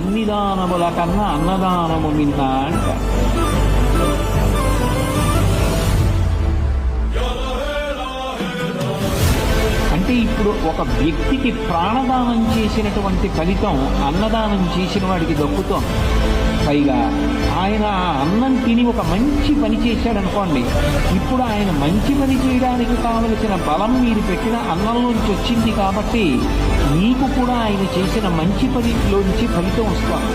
అన్ని దానముల కన్నా అన్నదానము మిన్నా అంటారు. అంటే ఇప్పుడు ఒక వ్యక్తికి ప్రాణదానం చేసినటువంటి ఫలితం అన్నదానం చేసిన వాడికి దక్కుతోంది. పైగా ఆయన ఆ అన్నం తిని ఒక మంచి పని చేశాడనుకోండి, ఇప్పుడు ఆయన మంచి పని చేయడానికి కావలసిన బలం మీరు పెట్టిన అన్నంలోంచి వచ్చింది కాబట్టి మీకు కూడా ఆయన చేసిన మంచి పనిలోంచి ఫలితం వస్తుంది.